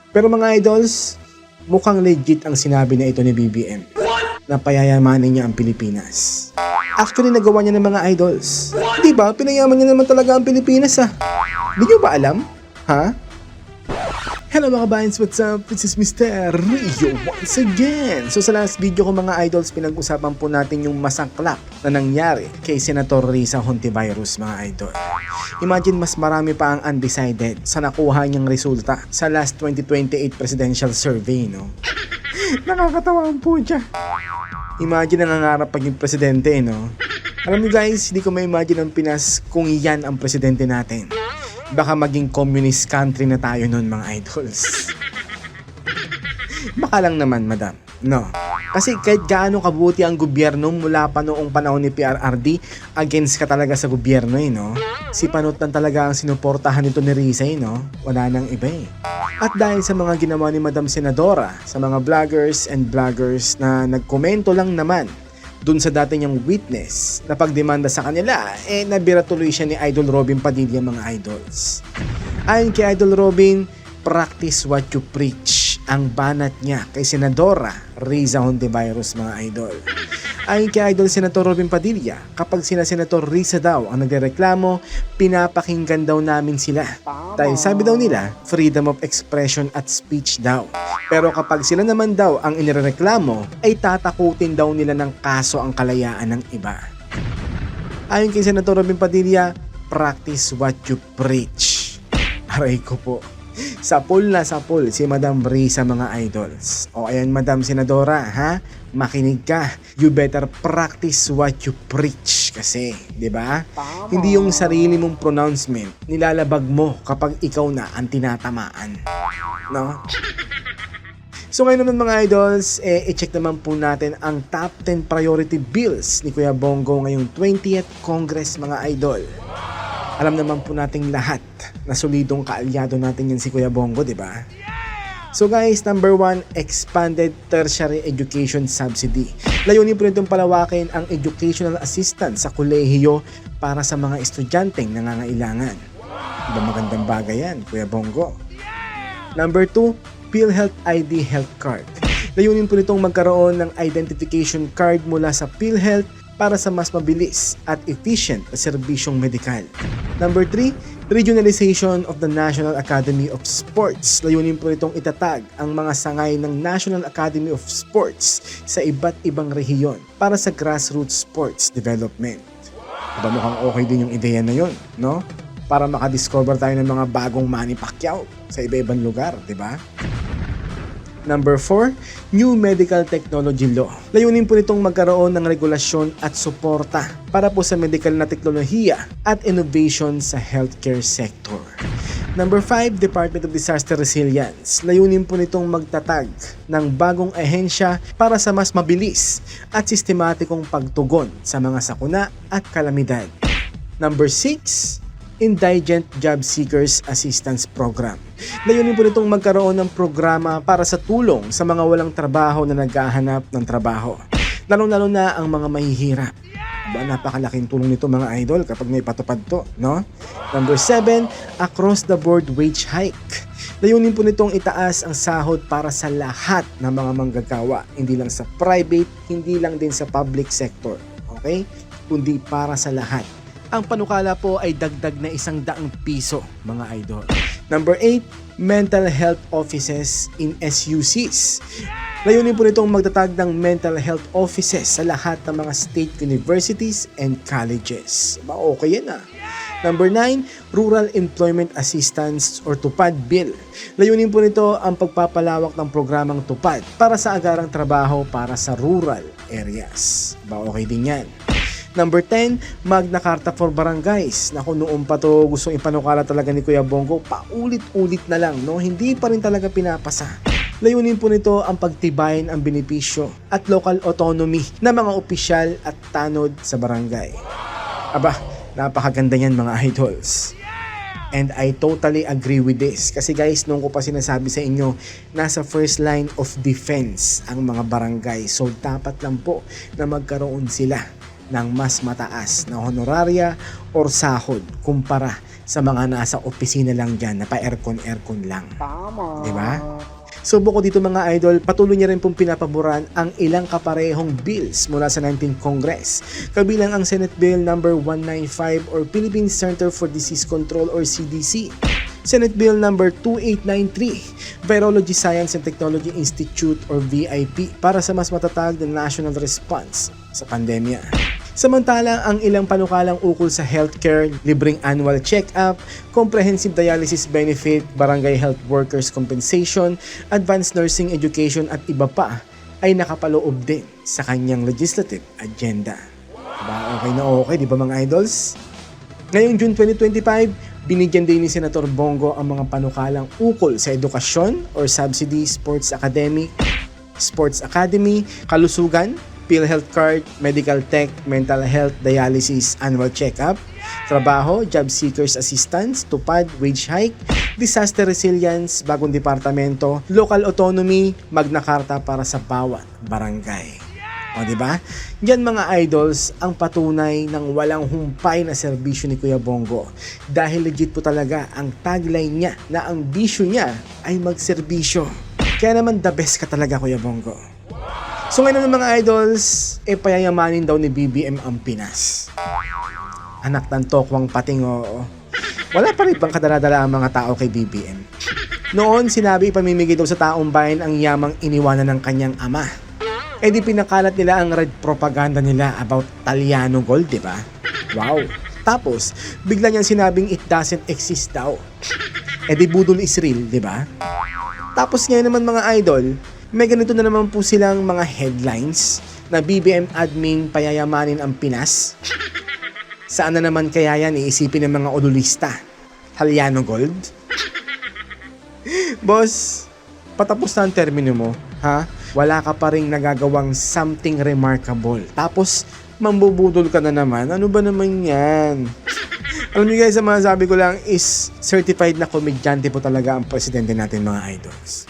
Pero mga idols, mukhang legit ang sinabi na ito ni BBM na payayamanin niya ang Pilipinas. Actually, nagawa niya ng mga idols. Di ba? Pinayaman niya naman talaga ang Pilipinas Di niyo ba alam? Ha? Hello mga Binds, what's up? This is Mr. Rio once again. So sa last video ko mga idols, pinag-usapan po natin yung masaklap na nangyari kay Senator Risa Hontiveros mga idol. Imagine mas marami pa ang undecided sa nakuha niyang resulta sa last 2028 presidential survey, no? Nakakatawa ang putya. Imagine nangangarap paging presidente, no? Alam niyo guys, hindi ko ma-imagine ang Pinas kung yan ang presidente natin. Baka maging communist country na tayo noon mga idols. Baka lang naman, madam. No. Kasi kahit gaano kabuti ang gobyerno mula pa noong panahon ni PRRD, against ka talaga sa gobyerno no? Si Panot lang talaga ang sinuportahan nito ni Risa no? Wala nang iba At dahil sa mga ginawa ni Madam Senadora, sa mga vloggers and bloggers na nagkomento lang naman dun sa dati niyang witness na pagdemanda sa kanila, nabira tuloy siya ni Idol Robin Padilla mga idols. Ayon kay Idol Robin, practice what you preach ang banat niya kay Senadora Risa Hontiveros mga idol. Ayon kay Idol Senator Robin Padilla, kapag sina Senator Risa daw ang nagrereklamo, pinapakinggan daw namin sila. Dahil sabi daw nila, freedom of expression at speech daw. Pero kapag sila naman daw ang inireklamo, ay tatakutin daw nila ng kaso ang kalayaan ng iba. Ayon kay Senator Robin Padilla, practice what you preach. Aray ko po. Sapul na sapul si Madam Risa mga idols. O ayan Madam Senadora, ha? Makinig ka. You better practice what you preach kasi, 'di ba? Hindi yung sarili mong pronouncement nilalabag mo kapag ikaw na ang tinatamaan. No? So ngayon naman mga idols, i-check naman po natin ang top 10 priority bills ni Kuya Bongo ngayong 20th Congress mga idol. Alam naman po nating lahat na solidong kaalyado natin yan si Kuya Bongo, di ba? So guys, number 1, expanded tertiary education subsidy. Layunin po nitong palawakin ang educational assistance sa kolehiyo para sa mga estudyanteng nangangailangan. Diba magandang bagay yan, Kuya Bongo? Number 2, PhilHealth ID Health Card. Layunin po nitong magkaroon ng identification card mula sa PhilHealth para sa mas mabilis at efficient na serbisyong medikal. Number 3, regionalization of the National Academy of Sports. Layunin po nitong itatag ang mga sangay ng National Academy of Sports sa iba't ibang rehiyon para sa grassroots sports development. Diba mukhang okay din yung ideya na yun, no? Para makadiscover tayo ng mga bagong Manny Pacquiao sa iba-ibang lugar, di ba? Number 4, New Medical Technology Law. Layunin po nitong magkaroon ng regulasyon at suporta para po sa medical na teknolohiya at innovation sa healthcare sector. Number 5, Department of Disaster Resilience. Layunin po nitong magtatag ng bagong ahensya para sa mas mabilis at sistematikong pagtugon sa mga sakuna at kalamidad. Number 6, Indigent Job Seekers Assistance Program. Layunin po nitong magkaroon ng programa para sa tulong sa mga walang trabaho na naghahanap ng trabaho. Lalo-lalo na ang mga mahihirap. Ba, napakalaking tulong nito mga idol kapag may patupad to, no? Number 7, across the board wage hike. Layunin po nitong itaas ang sahod para sa lahat ng mga manggagawa, hindi lang sa private, hindi lang din sa public sector, okay? Kundi para sa lahat. Ang panukala po ay dagdag na 100 piso, mga idol. Number 8, mental health offices in SUCs. Layunin po nitong magtatag ng mental health offices sa lahat ng mga state universities and colleges. Okay yan Number 9, Rural Employment Assistance or TUPAD Bill. Layunin po nito ang pagpapalawak ng programang TUPAD para sa agarang trabaho para sa rural areas. Okay din yan. Number 10, Magna Carta for Barangays. Naku, noon pa to gustong ipanukala talaga ni Kuya Bongo, paulit-ulit na lang, no? Hindi pa rin talaga pinapasa. Layunin po nito ang pagtibayin ang benepisyo at local autonomy ng mga opisyal at tanod sa barangay. Aba, napakaganda yan mga idols. And I totally agree with this. Kasi guys, noong ko pa sinasabi sa inyo, nasa first line of defense ang mga barangay. So dapat lang po na magkaroon sila ng mas mataas na honoraria or sahod kumpara sa mga nasa opisina lang dyan na pa-aircon lang. Tama. Diba? So bukod dito mga idol, patuloy niya rin pong pinapaboran ang ilang kaparehong bills mula sa 19th Congress. Kabilang ang Senate Bill number 195 or Philippine Center for Disease Control or CDC. Senate Bill number 2893, Virology Science and Technology Institute or VIP para sa mas matatag na national response sa pandemya. Samantala, ang ilang panukalang ukol sa healthcare, libreng annual check-up, comprehensive dialysis benefit, barangay health workers compensation, advanced nursing education at iba pa ay nakapaloob din sa kanyang legislative agenda. Okay na okay, di ba mga idols? Ngayong June 2025, binigyan din ni Senator Bongo ang mga panukalang ukol sa edukasyon or subsidy, sports academy, kalusugan, PhilHealth card, medical tech, mental health, dialysis, annual check-up, trabaho, job seekers assistance, tupad, wage hike, disaster resilience, bagong departamento, local autonomy, Magna Carta para sa bawat barangay. O diba? Yan mga idols ang patunay ng walang humpay na serbisyo ni Kuya Bongo. Dahil legit po talaga ang tagline niya na ang bisyo niya ay magserbisyo. Kaya naman the best ka talaga Kuya Bongo. So ngayon mga idols, payayamanin daw ni BBM ang Pinas. Anak ng tokwang pating oo. Wala pa rin bang kadaladala ang mga tao kay BBM? Noon sinabi ipamimigay daw sa taong bayan ang yamang iniwanan ng kanyang ama. Di pinakalat nila ang red propaganda nila about Taliano Gold, di ba? Wow! Tapos, bigla niyang sinabing it doesn't exist daw. Di budol is real, di ba? Tapos ngayon naman mga idol, may ganito na naman po silang mga headlines na BBM admin payayamanin ang Pinas. Saan na naman kaya yan iisipin ng mga odulista? Taliano Gold? Boss, patapos na ang termino mo, ha? Wala ka pa rin nagagawang something remarkable. Tapos, mambubudol ka na naman. Ano ba naman yan? Alam niyo guys, ang mga sabi ko lang is certified na komedyante po talaga ang presidente natin mga idols.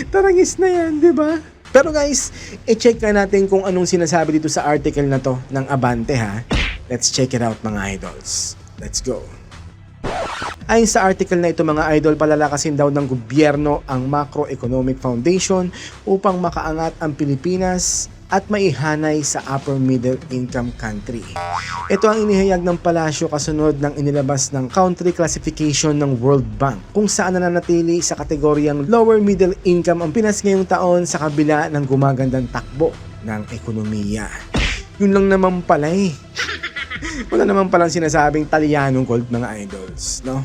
Tarangis na yan, di ba? Pero guys, i-check na natin kung anong sinasabi dito sa article na to ng Abante ha. Let's check it out mga idols. Let's go. Ayon sa article na ito mga idol, palalakasin daw ng gobyerno ang Macroeconomic Foundation upang makaangat ang Pilipinas at maihanay sa upper middle income country. Ito ang inihayag ng palasyo kasunod ng inilabas ng country classification ng World Bank kung saan nananatili sa kategoryang lower middle income ang Pinas ngayong taon sa kabila ng gumagandang takbo ng ekonomiya. Yun lang naman pala eh. Wala naman palang sinasabing Taliano Gold mga idols, no?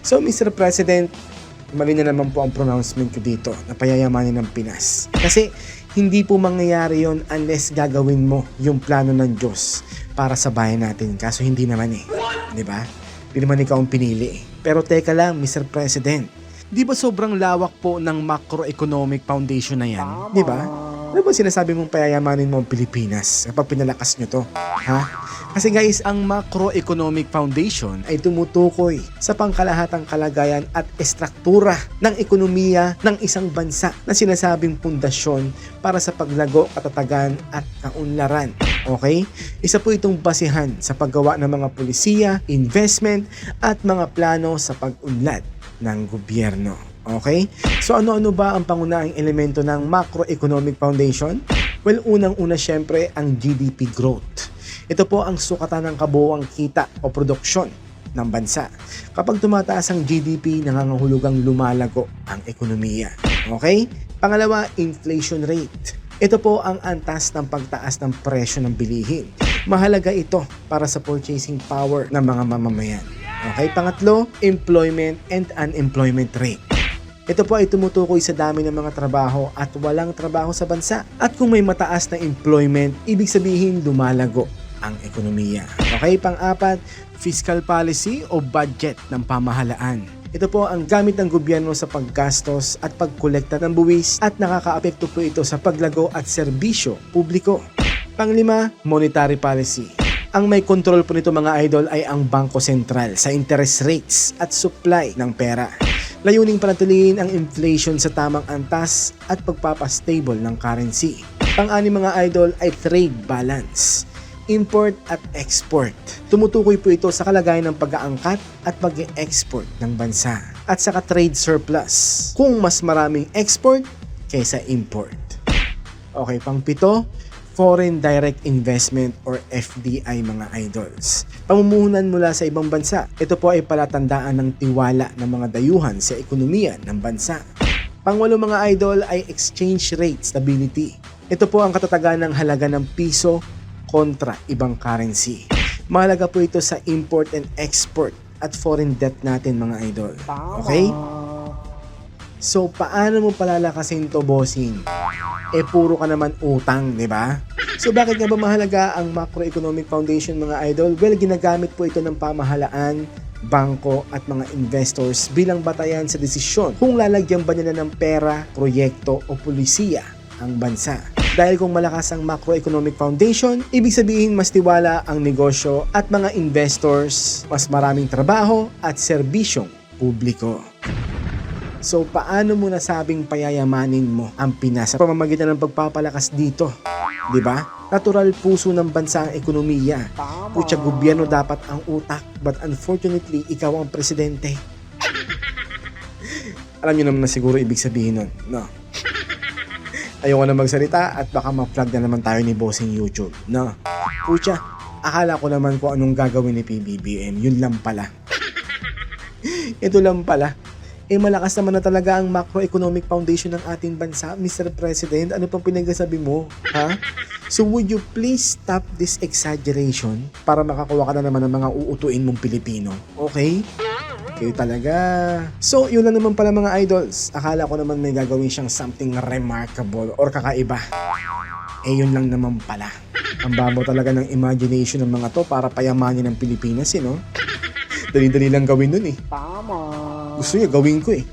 So Mr. President, mali na naman po ang pronouncement ko dito na payayamanin ng Pinas. Kasi hindi po mangyayari yon unless gagawin mo yung plano ng Diyos para sa bayan natin. Kaso hindi naman eh. Diba? Hindi naman ikaw ang pinili. Pero teka lang, Mr. President. Di ba sobrang lawak po ng Macroeconomic Foundation na yan? Diba? Ano ba sinasabi mong payayamanin mo ang Pilipinas kapag pinalakas nyo to? Ha? Kasi guys, ang Macroeconomic Foundation ay tumutukoy sa pangkalahatang kalagayan at estruktura ng ekonomiya ng isang bansa na sinasabing pundasyon para sa paglago, katatagan at kaunlaran. Okay? Isa po itong basihan sa paggawa ng mga pulisiya, investment at mga plano sa pag-unlad ng gobyerno. Okay? So ano-ano ba ang pangunahing elemento ng Macroeconomic Foundation? Well, unang-una syempre ang GDP growth. Ito po ang sukatan ng kabuuang kita o produksyon ng bansa. Kapag tumataas ang GDP, nangangahulugang lumalago ang ekonomiya. Okay? Pangalawa, inflation rate. Ito po ang antas ng pagtaas ng presyo ng bilihin. Mahalaga ito para sa purchasing power ng mga mamamayan. Okay? Pangatlo, employment and unemployment rate. Ito po ay tumutukoy sa dami ng mga trabaho at walang trabaho sa bansa. At kung may mataas na employment, ibig sabihin lumalago ang ekonomiya. Okay, pang-apat, fiscal policy o budget ng pamahalaan. Ito po ang gamit ng gobyerno sa paggastos at pagkolekta ng buwis at nakakaapekto po ito sa paglago at serbisyo publiko. Panglima, monetary policy. Ang may kontrol po nito mga idol ay ang Bangko Sentral sa interest rates at supply ng pera. Layuning panatilihin ang inflation sa tamang antas at pagpapastable ng currency. Pang-anim mga idol ay trade balance. import at export. Tumutukoy po ito sa kalagayan ng pag-aangkat at pag-export ng bansa at saka trade surplus kung mas maraming export kaysa import. Okay, pang-pito, foreign direct investment or FDI mga idols. Pamumuhunan mula sa ibang bansa. Ito po ay palatandaan ng tiwala ng mga dayuhan sa ekonomiya ng bansa. Pangwalo mga idol ay exchange rate stability. Ito po ang katatagan ng halaga ng piso kontra ibang currency. Mahalaga po ito sa import and export at foreign debt natin mga idol. Okay? So, paano mo palalakasin to, bossing? Puro ka naman utang, di ba? So, bakit nga ba mahalaga ang macroeconomic foundation mga idol? Well, ginagamit po ito ng pamahalaan, bangko at mga investors bilang batayan sa desisyon kung lalagyan ba nila ng pera, proyekto o pulisiya ang bansa. Dahil kung malakas ang macroeconomic foundation, ibig sabihin mas tiwala ang negosyo at mga investors, mas maraming trabaho at serbisyong publiko. So, paano mo nasabing payayamanin mo ang Pinas sa pamamagitan ng pagpapalakas dito? Di ba? Natural puso ng bansa ang ekonomiya. Putya, gobyerno dapat ang utak, but unfortunately, ikaw ang presidente. Alam niyo naman na siguro ibig sabihin nun, no? Ayoko na magsalita at baka ma-plug na naman tayo ni bossing YouTube, no? Putya, akala ko naman kung anong gagawin ni PBBM, yun lang pala. Ito lang pala. Malakas naman na talaga ang macroeconomic foundation ng ating bansa, Mr. President. Ano pang pinagsasabi mo? Ha? So would you please stop this exaggeration para makakuha ka na naman ng mga uutuin mong Pilipino? Okay? Kayo talaga. So, yun lang naman pala mga idols. Akala ko naman may gagawin siyang something remarkable or kakaiba. Yun lang naman pala. Ang babaw talaga ng imagination ng mga to para payamanin ng Pilipinas, no? Dali-dali lang gawin nun eh. Tama. Gusto niya gawin ko eh.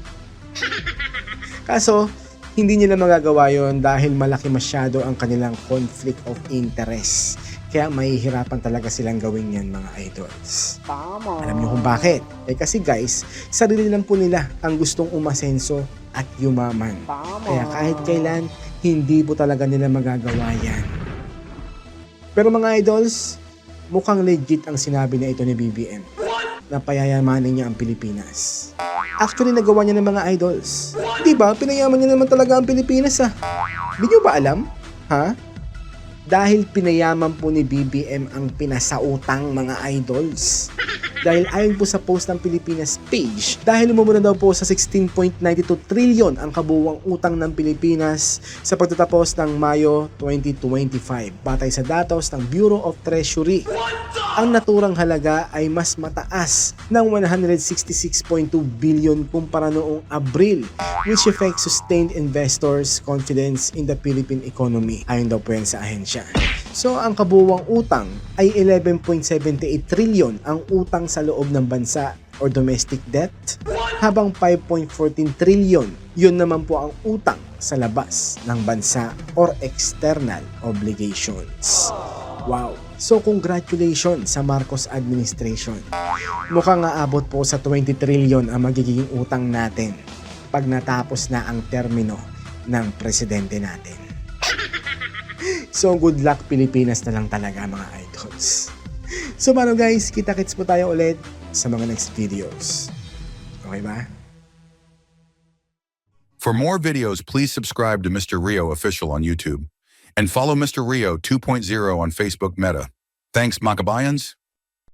Kaso, hindi nila magagawa yon dahil malaki masyado ang kanilang conflict of interest. Kaya mahihirapan talaga silang gawin yan mga idols. Tama. Alam niyo kung bakit? Kasi guys, sarili lang po nila ang gustong umasenso at yumaman. Tama. Kaya kahit kailan, hindi po talaga nila magagawa yan. Pero mga idols, mukhang legit ang sinabi na ito ni BBM na payayamanin niya ang Pilipinas. Actually, nagawa niya ng mga idols. Di ba? Pinayaman niya naman talaga ang Pilipinas Di niyo ba alam? Ha? Dahil pinayaman po ni BBM ang pinasautang mga idols. Dahil ayon po sa post ng Pilipinas page, dahil umubra daw po sa 16.92 trillion ang kabuuang utang ng Pilipinas sa pagtatapos ng Mayo 2025. Batay sa datos ng Bureau of Treasury, ang naturang halaga ay mas mataas ng 166.2 billion kumpara noong Abril, which affects sustained investors' confidence in the Philippine economy. Ayon daw po yan sa ahensya. So, ang kabuuang utang ay 11.78 trillion ang utang sa loob ng bansa or domestic debt, habang 5.14 trillion yun naman po ang utang sa labas ng bansa or external obligations. Wow! So, congratulations sa Marcos administration. Mukhang aabot po sa 20 trillion ang magiging utang natin pag natapos na ang termino ng presidente natin. So, good luck Pilipinas na lang talaga mga idols. So, paano guys? Kita-kits po tayo ulit sa mga next videos. Okay ba? For more videos, please subscribe to Mr. Rio Official on YouTube and follow Mr. Rio 2.0 on Facebook Meta. Thanks, Makabayans.